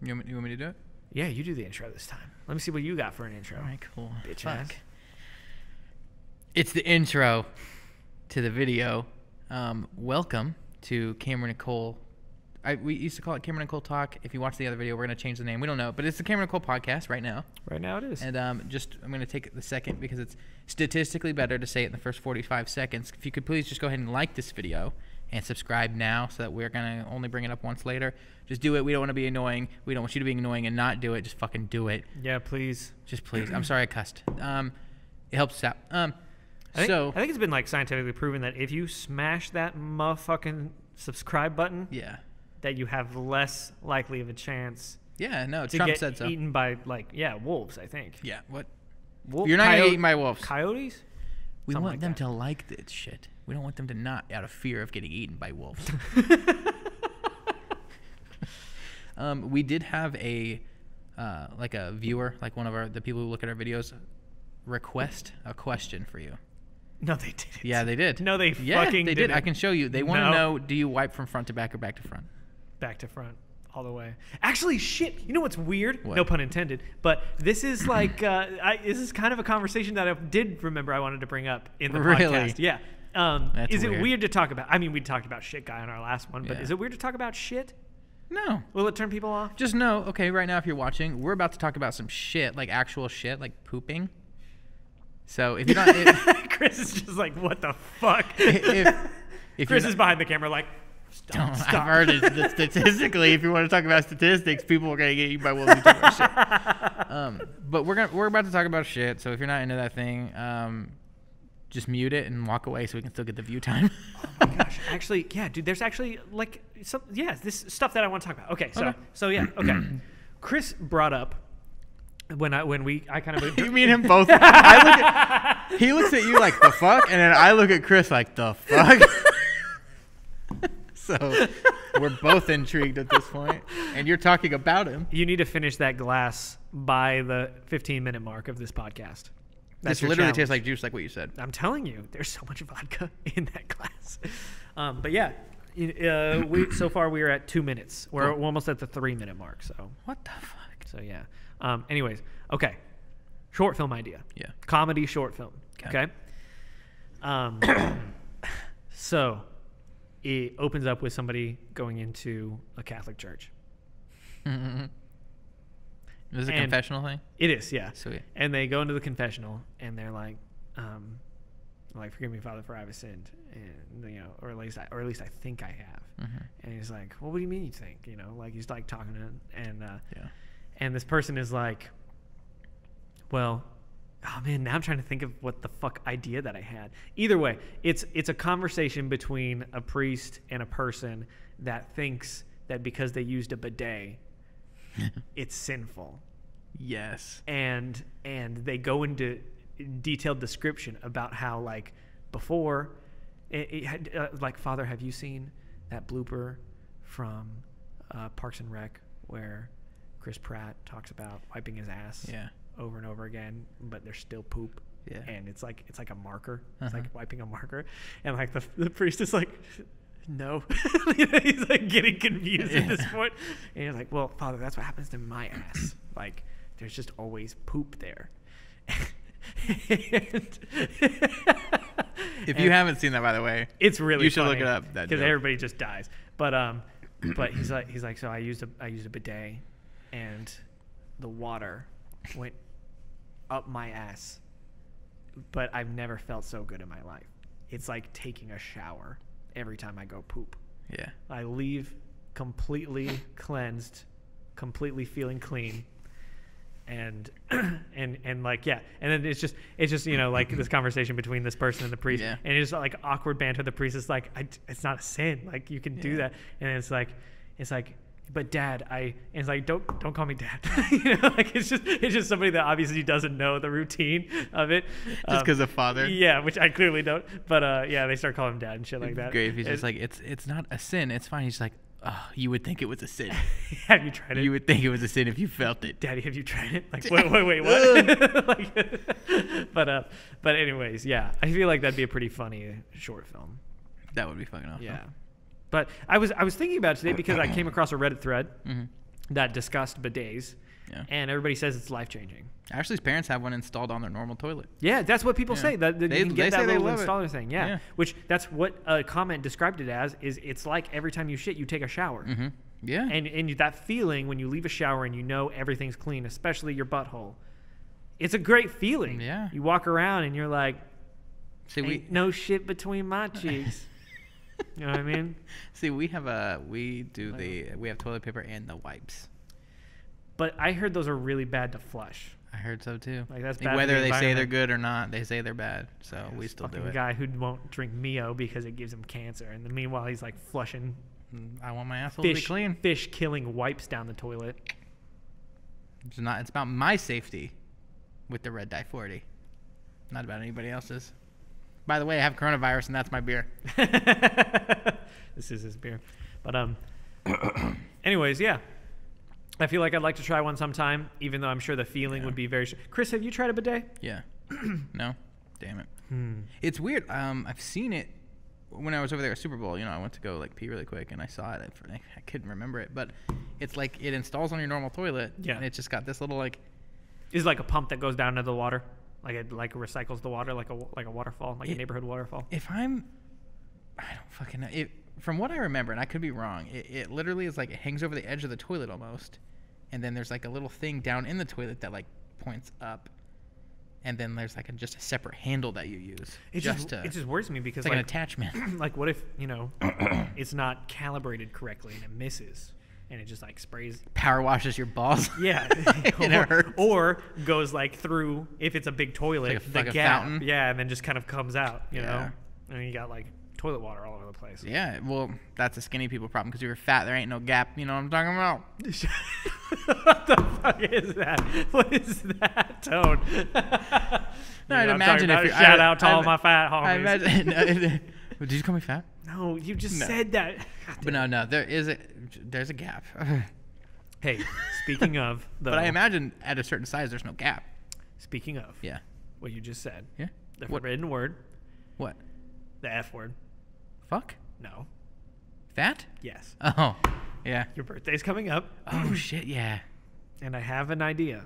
You want me to do it? Yeah, you do the intro this time. Let me see what you got for an intro. All right, cool. Bitch ass. It's the intro to the video. Welcome to Cameron and Cole. We used to call it Cameron and Cole Talk. If you watch the other video, we're going to change the name. We don't know, but it's the Cameron and Cole Podcast right now. Right now it is. And I'm going to take the second because it's statistically better to say it in the first 45 seconds. If you could please just go ahead and like this video and subscribe now so that we're going to only bring it up once later. Just do it. We don't want to be annoying. We don't want you to be annoying and not do it. Just fucking do it. Yeah, please. Just please. I'm sorry I cussed. It helps us out. I think it's been like scientifically proven that if you smash that motherfucking subscribe button, yeah, that you have less likely of a chance. Yeah, no, to Trump get said so. Eaten by wolves, I think. Yeah, what? Wolf, You're not gonna get eaten by wolves. Coyotes? We Something want like them that. to like this shit. We don't want them to not out of fear of getting eaten by wolves. We did have a viewer, like one of the people who look at our videos, request a question for you. No, they didn't. Yeah, they did. No, they fucking they did. didn't. I can show you. They want to know: do you wipe from front to back or back to front? Back to front, all the way. Actually, shit. You know what's weird? What? No pun intended. But this is like this is kind of a conversation that I did remember I wanted to bring up in the Really? podcast. Yeah. That's is it weird. weird to talk about? I mean, we talked about shit guy on our last one, but Yeah. is it weird to talk about shit? No. Will it turn people off? Just know, okay, right now if you're watching, we're about to talk about some shit, like actual shit, like pooping. So if you're not, Chris is just like, what the fuck? if Chris you're is behind the camera like, stop. I've heard it that statistically, if you want to talk about statistics, people are gonna get eaten by wolves. Who talk about shit. But we're about to talk about shit. So if you're not into that thing, just mute it and walk away so we can still get the view time. Oh my gosh. Actually, yeah, dude, there's actually like this stuff that I want to talk about. Okay, so yeah, okay. Chris brought up when I kind of You mean him both? He looks at you like the fuck, and then I look at Chris like the fuck. So we're both intrigued at this point, and you're talking about him. You need to finish that glass by the 15-minute mark of this podcast. That's This your literally challenge. tastes like juice, like what you said. I'm telling you, there's so much vodka in that glass. But yeah, so far we are at 2 minutes. We're almost at the 3-minute mark. So What the fuck? So yeah. Anyways, okay. Short film idea. Yeah. Comedy short film. Okay. So it opens up with somebody going into a Catholic church. Mm-hmm. Is it a And confessional thing? It is, yeah. Sweet. And they go into the confessional and they're like, forgive me, Father, for I have sinned, and or at least I think I have. Mm-hmm. And he's like, well, what do you mean you think? Like he's like talking to him, and Yeah. and this person is like, well, oh man, now I'm trying to think of what the fuck idea that I had. Either way, it's a conversation between a priest and a person that thinks that because they used a bidet, it's sinful. Yes. And they go into detailed description about how, like, before it had like, Father, have you seen that blooper from Parks and Rec where Chris Pratt talks about wiping his ass over and over again, but there's still poop? Yeah. And it's like a marker. It's like wiping a marker, and like the priest is like, no. He's like getting confused at this point, and he's like, well, Father, that's what happens to my ass. Like, there's just always poop there. If you haven't seen that, by the way, it's really you should funny look it up. That because joke. everybody just dies. But he's like, so I used a bidet, and the water went up my ass, but I've never felt so good in my life. It's like taking a shower every time I go poop. Yeah. I leave completely cleansed, completely feeling clean. And like, yeah, and then it's just like this conversation between this person and the priest, Yeah. and it's like awkward banter. The priest is like, it's not a sin, like you can do that, and it's like, but Dad, and it's like, don't call me Dad. Like it's just somebody that obviously doesn't know the routine of it, Just because of Father. yeah, which I clearly don't, but yeah, they start calling him Dad and shit like that. Great. If he's just like, it's not a sin. It's fine. He's like, oh, you would think it was a sin. Have you tried it? You would think it was a sin if you felt it. Daddy, have you tried it? Like, wait, what? Like, but anyways, yeah, I feel like that'd be a pretty funny short film. That would be fucking awesome. Yeah. But I was thinking about it today because I came across a Reddit thread that discussed bidets, Yeah. and everybody says it's life-changing. Ashley's parents have one installed on their normal toilet. Yeah, that's what people Yeah. say. That you can They get say that they little love it. installer thing. Yeah. Yeah. Which that's what a comment described it as. Is it's like every time you shit, you take a shower. Mm-hmm. Yeah. And that feeling when you leave a shower and you know everything's clean, especially your butthole, it's a great feeling. Yeah. You walk around and you're like, See, ain't no shit between my cheeks. You know what I mean? See, we have toilet paper and the wipes. But I heard those are really bad to flush. I heard so too. Like that's Like, bad for whether the they say they're environment. good or not, they say they're bad. So we This still do fucking it. guy who won't drink Mio because it gives him cancer, and then meanwhile he's like flushing I want my asshole to be clean. fish killing wipes down the toilet. It's not. It's about my safety with the red dye 40, not about anybody else's. By the way, I have coronavirus, and that's my beer. This is his beer, but anyways, yeah. I feel like I'd like to try one sometime, even though I'm sure the feeling would be very. Chris, have you tried a bidet? Yeah. No. Damn it. It's weird. I've seen it when I was over there at Super Bowl. You know, I went to go like pee really quick, and I saw it. I couldn't remember it, but it's like it installs on your normal toilet. Yeah. And it's just got this little like. Is like a pump that goes down to the water, like it recycles the water, like a waterfall, like a neighborhood waterfall. I don't fucking know. From what I remember, and I could be wrong, it literally is like it hangs over the edge of the toilet almost, and then there's like a little thing down in the toilet that like points up, and then there's like just a separate handle that you use. It just worries me because It's like an attachment. like what if it's not calibrated correctly and it misses and it just like sprays. Power washes your balls. Yeah, And it hurts. or goes like through if it's a big toilet, Like a- the like a gap, fountain? yeah, and then just kind of comes out, you know, Yeah. and you got like toilet water all over the place. Yeah, well, that's a skinny people problem because if you're fat, there ain't no gap. You know what I'm talking about? What the fuck is that? What is that tone? No, I'd I'm imagine talking if about you're shout out to all my fat homies. I imagine. Did you call me fat? No, you just No. said that. But no, there's a gap. Hey, speaking of, though, But I imagine at a certain size, there's no gap. speaking of, Yeah. what you just said, Yeah. the What? forbidden word, What? the F word. Fuck? No. Fat? Yes. Oh, yeah. Your birthday's coming up, Oh shit, yeah. and I have an idea.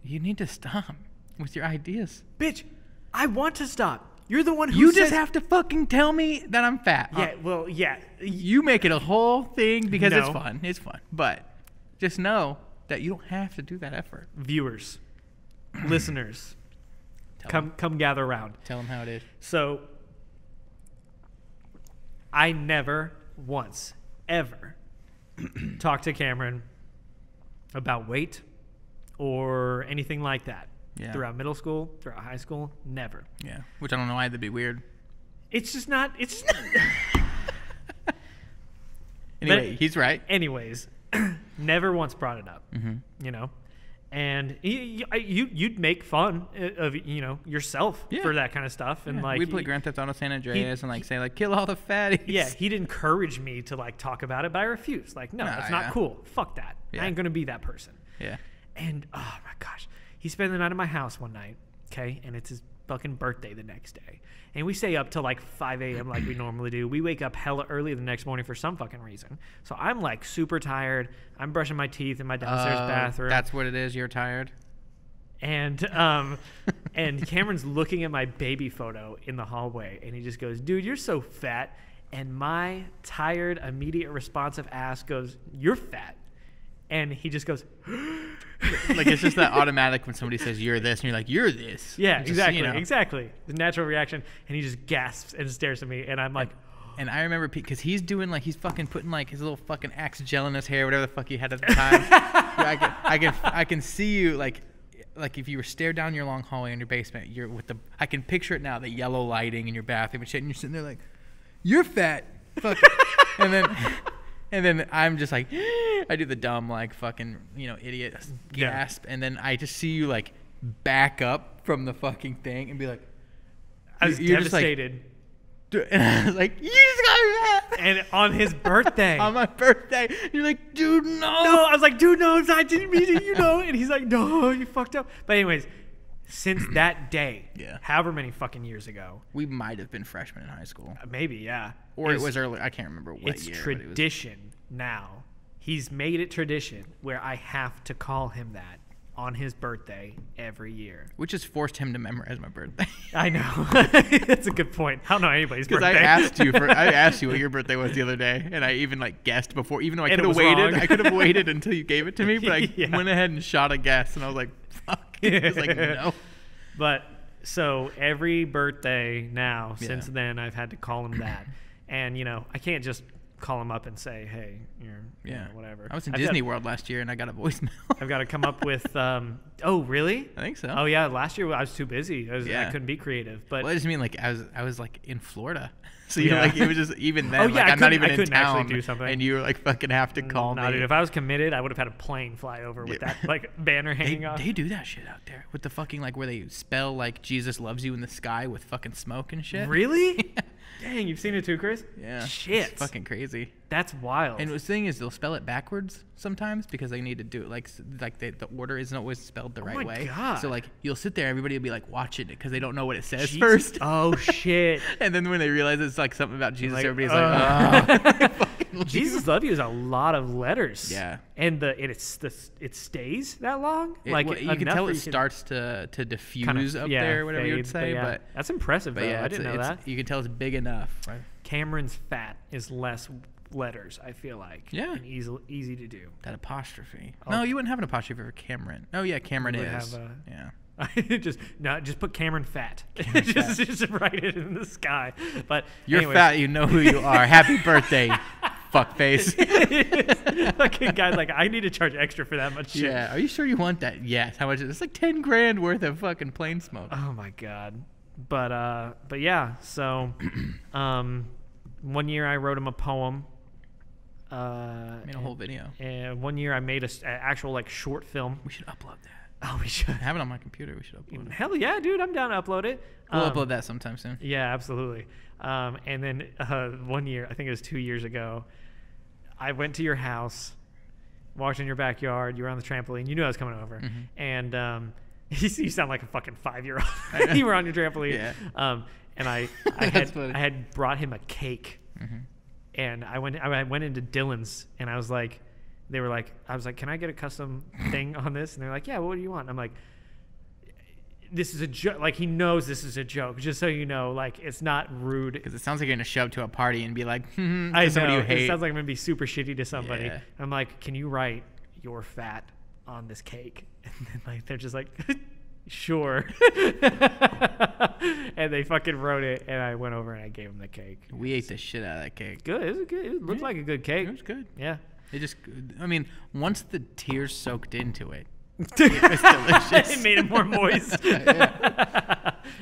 You need to stop with your ideas. Bitch, I want to stop. You're the one who You said, just have to fucking tell me that I'm fat. Yeah, well, yeah. You make it a whole thing because it's No. fun. It's fun. But just know that you don't have to do that effort. Viewers, listeners, Tell come gather around. Tell them how it is. So, I never once, ever talked to Cameron about weight or anything like that. Yeah. Throughout middle school, throughout high school, never. Yeah. Which I don't know why that'd be weird. It's just not. It's. Anyway, he's right. Anyways, never once brought it up. Mm-hmm. You know, and you'd make fun of yourself Yeah. for that kind of stuff, and like we'd play Grand Theft Auto San Andreas and like say like kill all the fatties. yeah, he'd encourage me to like talk about it, but I refused. Like, no, Nah, that's not yeah. cool. Fuck that. Yeah. I ain't gonna be that person. Yeah. And oh my gosh, he spent the night at my house one night. Okay, and it's his fucking birthday the next day, and we stay up till like 5 a.m. like we normally do. We wake up hella early the next morning for some fucking reason. So I'm like super tired. I'm brushing my teeth in my downstairs bathroom. That's what it is. You're tired. And and Cameron's looking at my baby photo in the hallway, and he just goes, "Dude, you're so fat." And my tired, immediate, responsive ass goes, "You're fat." And he just goes, Like it's just that automatic when somebody says you're this and you're like you're this. yeah, Just, exactly, you know. exactly. The natural reaction. And he just gasps and stares at me, and I'm like, And I remember Pete because he's doing like he's fucking putting like his little fucking Axe gel in his hair, whatever the fuck he had at the time. Yeah, I can see you like if you were stare down your long hallway in your basement, you're with the I can picture it now, the yellow lighting in your bathroom and shit, and you're sitting there like, you're fat, fuck. and then I'm just like, I do the dumb like fucking idiot gasp, and then I just see you like back up from the fucking thing and be like, I was you're just like, devastated. and I was like, you just got me fat. And on his birthday. On my birthday, you're like, dude, no. No, I was like, dude, no, I didn't mean it, And he's like, no, you fucked up. But anyways, since that day, Yeah. however many fucking years ago, We might have been freshmen in high school, maybe, yeah. or it It's- was early. I can't remember what It's year. but it was- tradition now. he's made it tradition where I have to call him that on his birthday every year. Which has forced him to memorize my birthday. I know. That's a good point. I don't know anybody's birthday. Because I asked you what your birthday was the other day, and I even like guessed before, even though I could have waited. Wrong. I could have waited until you gave it to me, but I went ahead and shot a guess, and I was like, fuck. I was like, no. But so every birthday now, since then, I've had to call him that. And, you know, I can't just call him up and say, hey, you know, whatever. I was in Disney World last year, and I got a voicemail. I've got to come up with, oh, really? I think so. Oh, yeah. Last year I was too busy. I couldn't be creative. But well, I just mean, like, I was like in Florida. So you know, like, it was just even then, like, I'm not even in town, actually do something. And you were like, fucking have to call me. Dude, if I was committed, I would have had a plane fly over with that like banner hanging off. They do that shit out there with the fucking, like, where they spell like Jesus loves you in the sky with fucking smoke and shit. Really? Dang, you've seen it too, Chris? Yeah. Shit. It's fucking crazy. That's wild. And the thing is, they'll spell it backwards sometimes because they need to do it like the order isn't always spelled the right way. God. So like you'll sit there, everybody will be like watching it because they don't know what it says first. Oh shit. And then when they realize it's like something about Jesus, like, everybody's like, oh. Jesus love you is a lot of letters. Yeah. And it stays that long? You can tell it starts to diffuse up there, whatever you would say. But that's impressive, though. I didn't know that. You can tell it's big enough. Right? Cameron's fat is less letters, I feel like. Yeah. And easy to do. That apostrophe. Oh. No, you wouldn't have an apostrophe for Cameron. Oh, yeah, Cameron is. Yeah. just put Cameron fat. just write it in the sky. But you're fat. You know who you are. Happy birthday, fuckface. Fucking guy's like, I need to charge extra for that much shit. Yeah. Are you sure you want that? Yes. How much is it? It's like $10,000 worth of fucking plain smoke. Oh my god. But yeah. So, one year I wrote him a poem. Made a whole video. And one year I made an actual like short film. We should upload that. Oh, we should. I have it on my computer. We should upload it. Hell yeah, dude. I'm down to upload it. We'll upload that sometime soon. Yeah, absolutely. And then 1 year, I think it was 2 years ago, I went to your house, walked in your backyard. You were on the trampoline. You knew I was coming over. Mm-hmm. And you sound like a fucking 5-year-old. You were on your trampoline. Yeah. And I had brought him a cake. Mm-hmm. And I went into Dylan's, and I was like, can I get a custom thing on this? And they're like, yeah, what do you want? And I'm like, this is a joke. Like, he knows this is a joke, just so you know, like, it's not rude. Because it sounds like you're going to show up to a party and be like, I know, somebody you hate. It sounds like I'm going to be super shitty to somebody. Yeah. I'm like, can you write "you're fat" on this cake? And then, like, they're just like, sure. And they fucking wrote it, and I went over and I gave them the cake. We ate the shit out of that cake. Good. It was good. It looked like a good cake. It was good. Yeah. Once the tears soaked into it, it was delicious. It made it more moist.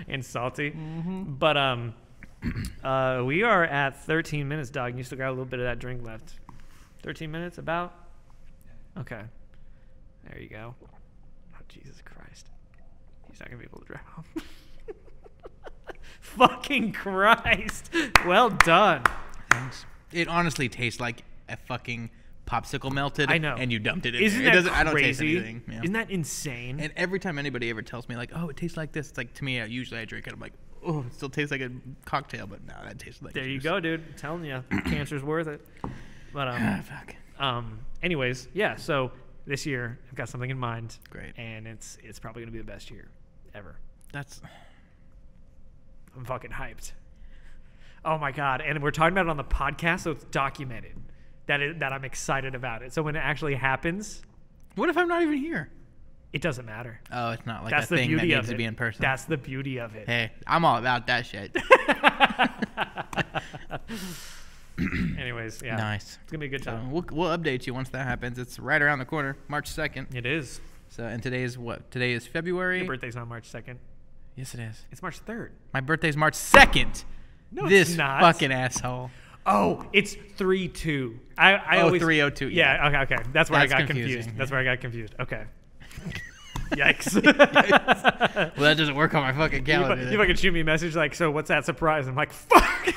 And salty. Mm-hmm. But we are at 13 minutes, dog, and you still got a little bit of that drink left. 13 minutes, about? Okay. There you go. Oh, Jesus Christ. He's not going to be able to drive home. Fucking Christ. Well done. Thanks. It honestly tastes like a fucking popsicle melted. I know. And you dumped it in Isn't there. that crazy? I don't taste anything. Yeah. Isn't that insane? And every time anybody ever tells me, like, oh, it tastes like this, it's like, to me, usually I drink it. I'm like, oh, it still tastes like a cocktail, but no, that tastes like there juice. You go, dude. I'm telling you. Cancer's worth it. But, fuck. Anyways, yeah, so this year I've got something in mind. Great. And it's probably going to be the best year ever. I'm fucking hyped. Oh my God. And we're talking about it on the podcast, so it's documented that I'm excited about it. So when it actually happens. What if I'm not even here? It doesn't matter. Oh, it's not like a thing that needs to be in person. That's the beauty of it. Hey, I'm all about that shit. Anyways, yeah. Nice. It's going to be a good time. So we'll update you once that happens. It's right around the corner, March 2nd. It is. So, and today is what? Today is February. Your birthday's not March 2nd. Yes, it is. It's March 3rd. My birthday's March 2nd. No, this it's not. Fucking asshole. Oh, it's 3/2. I always 3/02. Yeah. Okay. That's where I got confused. Yeah. That's where I got confused. Okay. Yikes. Yikes. Well, that doesn't work on my fucking calendar. You fucking shoot me a message like, so what's that surprise? I'm like, fuck.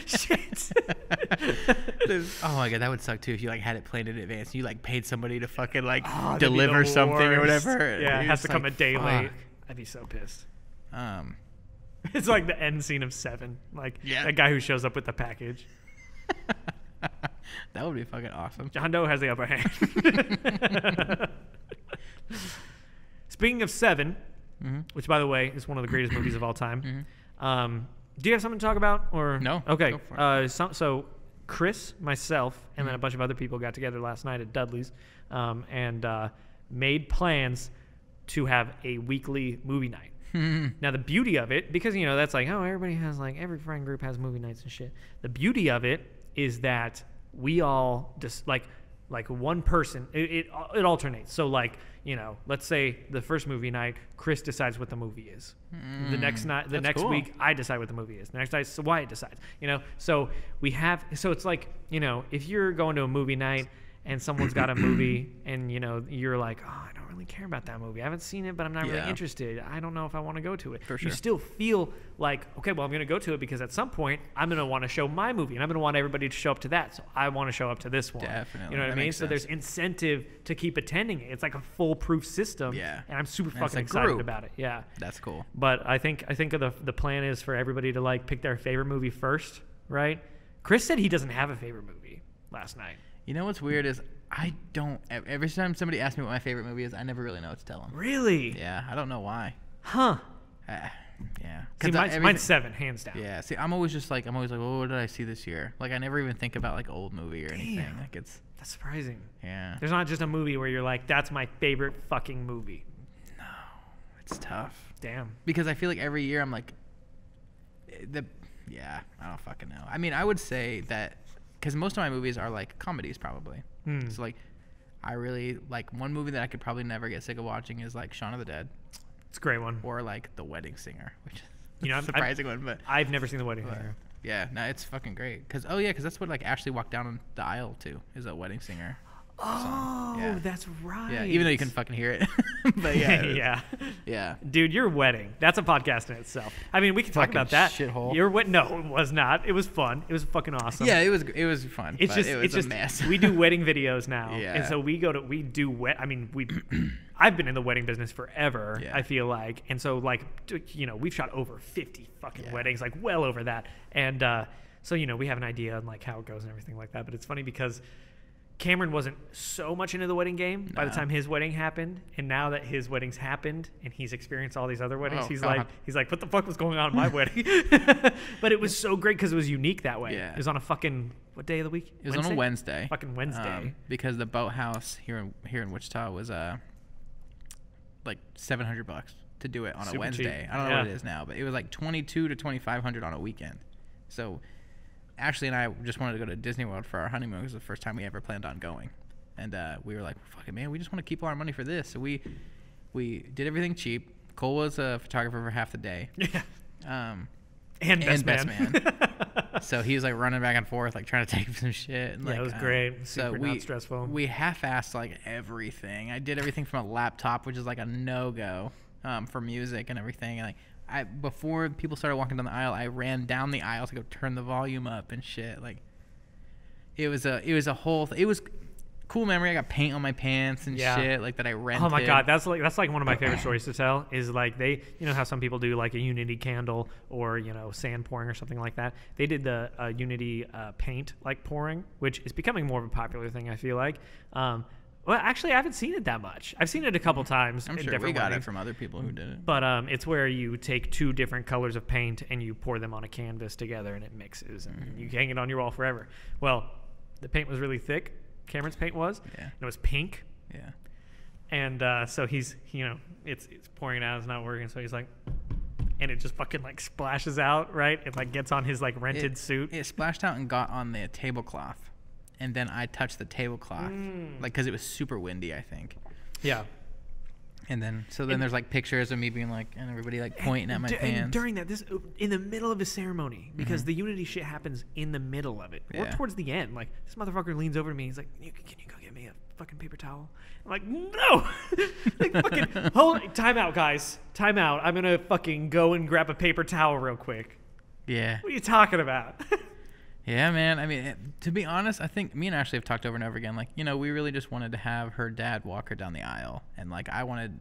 Shit. Oh my God, that would suck too if you like had it planned in advance. You like paid somebody to fucking like deliver something or whatever. Yeah, it has to come a day late. Fuck. I'd be so pissed. It's like the end scene of 7. Like that guy who shows up with the package. That would be fucking awesome. John Doe has the upper hand. Speaking of Seven, which, by the way, is one of the greatest movies of all time, do you have something to talk about? Or No. Okay. Go for it. So Chris, myself, and then a bunch of other people got together last night at Dudley's and made plans to have a weekly movie night. Now, the beauty of it, because, you know, that's like, oh, everybody has, like, every friend group has movie nights and shit. The beauty of it is that we all just, like one person, it alternates. So, like, you know, let's say the first movie night, Chris decides what the movie is. The next night, the next week, I decide what the movie is. The next night, Wyatt decides. You know, so it's like, you know, if you're going to a movie night and someone's got a movie and, you know, you're like, oh, I don't really care about that movie. I haven't seen it, but I'm not really interested. I don't know if I want to go to it. For sure. You still feel like, okay, well, I'm going to go to it because at some point I'm going to want to show my movie and I'm going to want everybody to show up to that. So I want to show up to this one. Definitely. You know what I mean? So there's incentive to keep attending it. It's like a foolproof system. Yeah. And I'm super And it's fucking a excited group. about it. Yeah. That's cool. But I think the plan is for everybody to like pick their favorite movie first, right? Chris said he doesn't have a favorite movie last night. You know what's weird is I don't. Every time somebody asks me what my favorite movie is, I never really know what to tell them. Really? Yeah, I don't know why. Huh. Yeah. See, mine's Seven, hands down. Yeah. See, I'm always like, well, what did I see this year? Like, I never even think about like old movie or anything. Like, it's. That's surprising. Yeah. There's not just a movie where you're like, that's my favorite fucking movie. No, it's tough. Damn. Because I feel like every year I'm like, I don't fucking know. I mean, I would say that because most of my movies are like comedies, probably. So like, I really like one movie that I could probably never get sick of watching is like Shaun of the Dead. It's a great one. Or like The Wedding Singer, which is a surprising one, but I've never seen The Wedding Singer. Yeah, no, it's fucking great. Because that's what like Ashley walked down the aisle to is A Wedding Singer. Oh, Yeah. that's right. Yeah, even though you couldn't fucking hear it. But yeah. Yeah. Dude, your wedding. That's a podcast in itself. I mean, we can talk Fucking about that. shithole. Your wedding. No, it was not. It was fun. It was fucking awesome. Yeah, it was fun. It's but just it was it's a just mess. we do wedding videos now. Yeah. And so we do I mean, I've been in the wedding business forever, Yeah. I feel like. And so like, you know, we've shot over 50 fucking weddings, like well over that. And so, you know, we have an idea on like how it goes and everything like that. But it's funny because Cameron wasn't so much into the wedding game by the time his wedding happened, and now that his wedding's happened and he's experienced all these other weddings, he's like, what the fuck was going on in my wedding? But it was so great because it was unique that way. Yeah. It was on a fucking what day of the week? It was on a Wednesday. Fucking Wednesday. Because the boathouse here in Wichita was like $700 to do it on Super a Wednesday. cheap. I don't know what it is now, but it was like $2,200 to $2,500 on a weekend. So Ashley and I just wanted to go to Disney World for our honeymoon. It was the first time we ever planned on going. And we were like, fuck it, man, we just want to keep all our money for this. So we did everything cheap. Cole was a photographer for half the day. Yeah. And best man. So he was like running back and forth, like trying to take some shit. And, Yeah, like, it was great. So Super not stressful. We half-assed like everything. I did everything from a laptop, which is like a no-go for music and everything. And like before people started walking down the aisle, I ran down the aisle to go turn the volume up and shit. Like it was a whole. It was cool memory. I got paint on my pants and shit like that I rented. Oh my god, that's like one of my favorite stories to tell. Is like they, you know how some people do like a Unity candle or, you know, sand pouring or something like that. They did the Unity paint like pouring, which is becoming more of a popular thing, I feel like. Well, actually, I haven't seen it that much. I've seen it a couple times. I'm in sure different we got weddings. it from other people who did it. But it's where you take two different colors of paint and you pour them on a canvas together and it mixes and you hang it on your wall forever. Well, the paint was really thick. Cameron's paint was. Yeah. And it was pink. Yeah. And so he's, you know, it's pouring it out. It's not working. So he's like, and it just fucking like splashes out, right? It like gets on his like rented suit. It splashed out and got on the tablecloth. And then I touched the tablecloth, like, because it was super windy, I think. Yeah. And then, there's like pictures of me being like, and everybody like pointing at my pants. And during that, this in the middle of a ceremony, because the Unity shit happens in the middle of it, or towards the end. Like this motherfucker leans over to me. He's like, "Can you go get me a fucking paper towel?" I'm like, "No!" Like fucking time out, guys. Time out. I'm gonna fucking go and grab a paper towel real quick. Yeah. What are you talking about? Yeah, man. I mean, to be honest, I think me and Ashley have talked over and over again. Like, we really just wanted to have her dad walk her down the aisle. And, like, I wanted,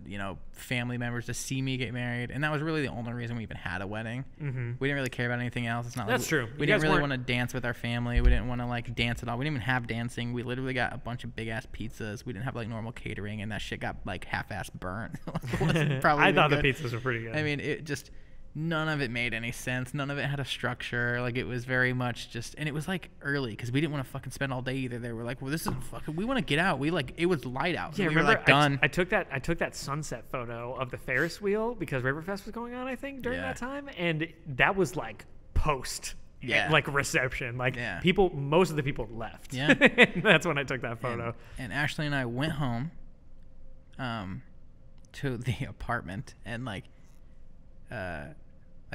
family members to see me get married. And that was really the only reason we even had a wedding. Mm-hmm. We didn't really care about anything else. It's not That's like true. We didn't really want to dance with our family. We didn't want to, like, dance at all. We didn't even have dancing. We literally got a bunch of big-ass pizzas. We didn't have, like, normal catering. And that shit got, like, half-ass burnt. I thought the pizzas were pretty good. I mean, it just... None of it made any sense. None of it had a structure. Like, it was very much just, and it was like early because we didn't want to fucking spend all day either. They were like, well, this isn't fucking, we want to get out. It was light out. Yeah, we remember, were like done. I took that sunset photo of the Ferris wheel because Riverfest was going on, I think, during that time. And that was like post, like reception. Like most of the people left. Yeah. That's when I took that photo. And Ashley and I went home to the apartment and like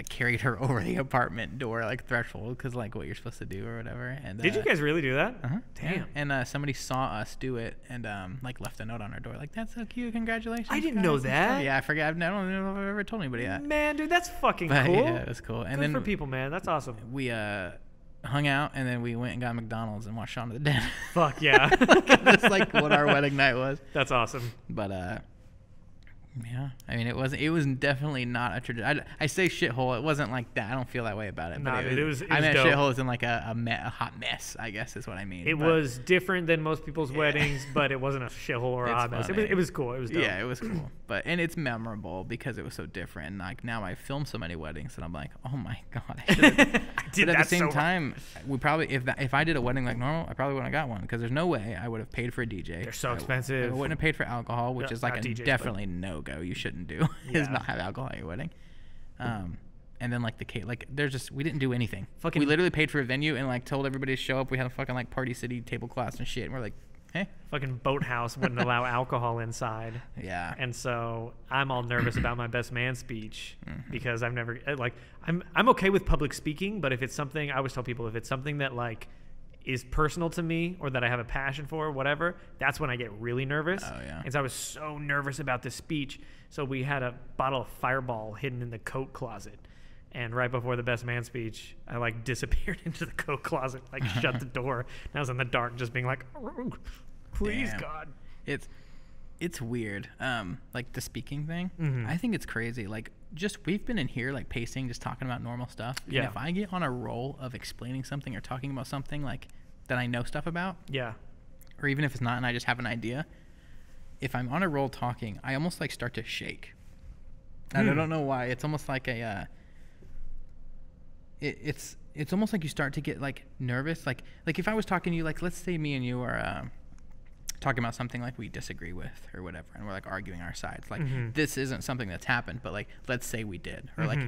carried her over the apartment door, like threshold, because like what you're supposed to do or whatever. And did you guys really do that? Damn. Yeah. And somebody saw us do it and like left a note on our door, like, that's so cute, congratulations. I didn't know that. Yeah, I forget. I don't know if I've ever told anybody that. Man, dude, that's fucking cool. Yeah, it was cool. And Good then for people, man. That's awesome. We hung out and then we went and got McDonald's and watched Shaun of the Dead. Fuck yeah. That's like what our wedding night was. That's awesome. But yeah, I mean, it was definitely not a tradition. I say shithole. It wasn't like that. I don't feel that way about it. No, but it was I meant dope. shithole is in like a hot mess, I guess is what I mean. It was different than most people's weddings, but it wasn't a shithole or a hot mess. It was cool. It was dope. Yeah, it was cool. And it's memorable because it was so different. And like now I film so many weddings and I'm like, oh my God. I did but at the same time, we probably, if I did a wedding like normal, I probably wouldn't have got one because there's no way I would have paid for a DJ. They're so expensive. I wouldn't have paid for alcohol, which is like a DJs, definitely no-go. You shouldn't do. Is not have alcohol at your wedding. And then like the cake, like we didn't do anything. We literally paid for a venue and like told everybody to show up. We had a fucking like Party City tablecloths and shit. And we're like, hey. Fucking Boathouse wouldn't allow alcohol inside. Yeah. And so I'm all nervous about my best man speech because I've never I'm okay with public speaking, but if it's something, I always tell people, if it's something that like is personal to me or that I have a passion for, whatever, that's when I get really nervous. Oh, yeah. And so I was so nervous about this speech. So we had a bottle of Fireball hidden in the coat closet. And right before the best man speech, I like disappeared into the coat closet, like shut the door. And I was in the dark just being like, please, damn. God. It's weird. Like the speaking thing, I think it's crazy. Like we've been in here like pacing, just talking about normal stuff. And if I get on a roll of explaining something or talking about something like that I know stuff about, or even if it's not and I just have an idea, if I'm on a roll talking, I almost like start to shake. And I don't know why. It's almost like a it's almost like you start to get like nervous. Like if I was talking to you, like let's say me and you are talking about something like we disagree with or whatever, and we're like arguing our sides. Like this isn't something that's happened, but like let's say we did, or like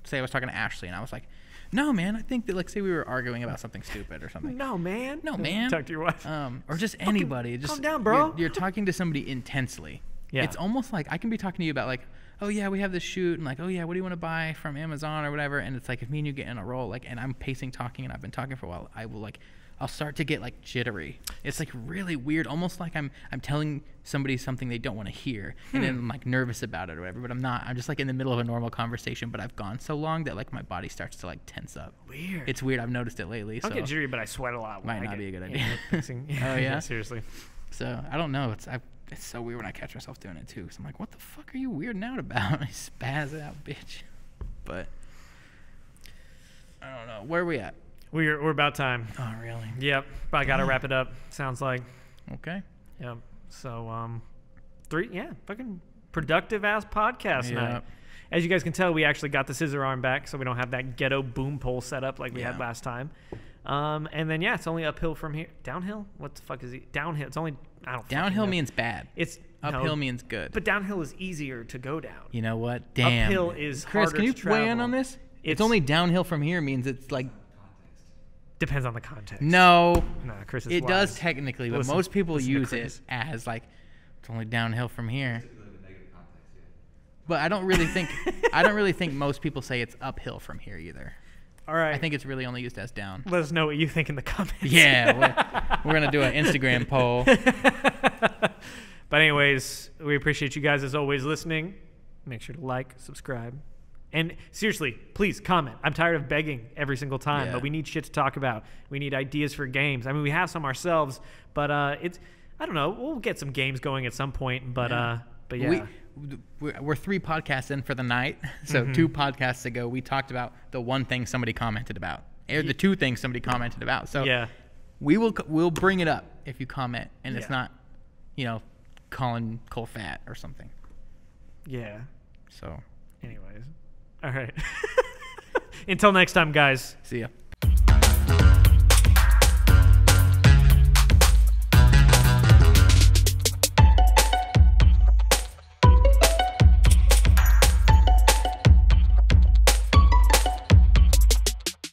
say I was talking to Ashley and I was like, no man, I think that like say we were arguing about something stupid or something. No man. Talk to your wife. Or just anybody. Just calm down, bro. You're talking to somebody intensely. Yeah. It's almost like I can be talking to you about like, oh yeah, we have this shoot, and like, oh yeah, what do you want to buy from Amazon or whatever, and it's like if me and you get in a roll, like, and I'm pacing talking and I've been talking for a while, I'll start to get like jittery. It's like really weird, almost like I'm telling somebody something they don't want to hear, and then I'm like nervous about it or whatever, but I'm not. I'm just like in the middle of a normal conversation, but I've gone so long that like my body starts to like tense up. Weird. It's weird. I've noticed it lately. I don't get jittery, but I sweat a lot. Might not be a good idea. Oh yeah, seriously. So I don't know. It's so weird when I catch myself doing it too. Cause I'm like, what the fuck are you weirding out about? I spaz out, bitch. But I don't know. Where are we at? We're about time. Oh really? Yep. But I gotta wrap it up. Sounds like. Okay. Yep. So fucking productive ass podcast night. As you guys can tell, we actually got the scissor arm back, so we don't have that ghetto boom pole set up like we had last time. And then it's only uphill from here. Downhill? What the fuck is he? Downhill. It's only downhill means bad. It's uphill means good. But downhill is easier to go down. You know what? Damn. Uphill is Chris, harder can you to travel. weigh in on this? It's only downhill from here means it's like. Depends on the context. No. Nah, Chris is It wise. does technically, but most people use it as like it's only downhill from here. But I don't really think most people say it's uphill from here either. All right. I think it's really only used as down. Let us know what you think in the comments. Yeah, we're gonna do an Instagram poll. But anyways, we appreciate you guys as always listening. Make sure to like, subscribe, And seriously, please comment. I'm tired of begging every single time, Yeah. but we need shit to talk about. We need ideas for games. I mean, we have some ourselves, but it's, I don't know. We'll get some games going at some point, but yeah. We're 3 podcasts in for the night. So 2 podcasts ago, we talked about the one thing somebody commented about, or the 2 things somebody commented about. So yeah. we'll bring it up if you comment, and it's Yeah. not, calling Cole fat or something. Yeah. So Anyways. All right. Until next time, guys. see ya.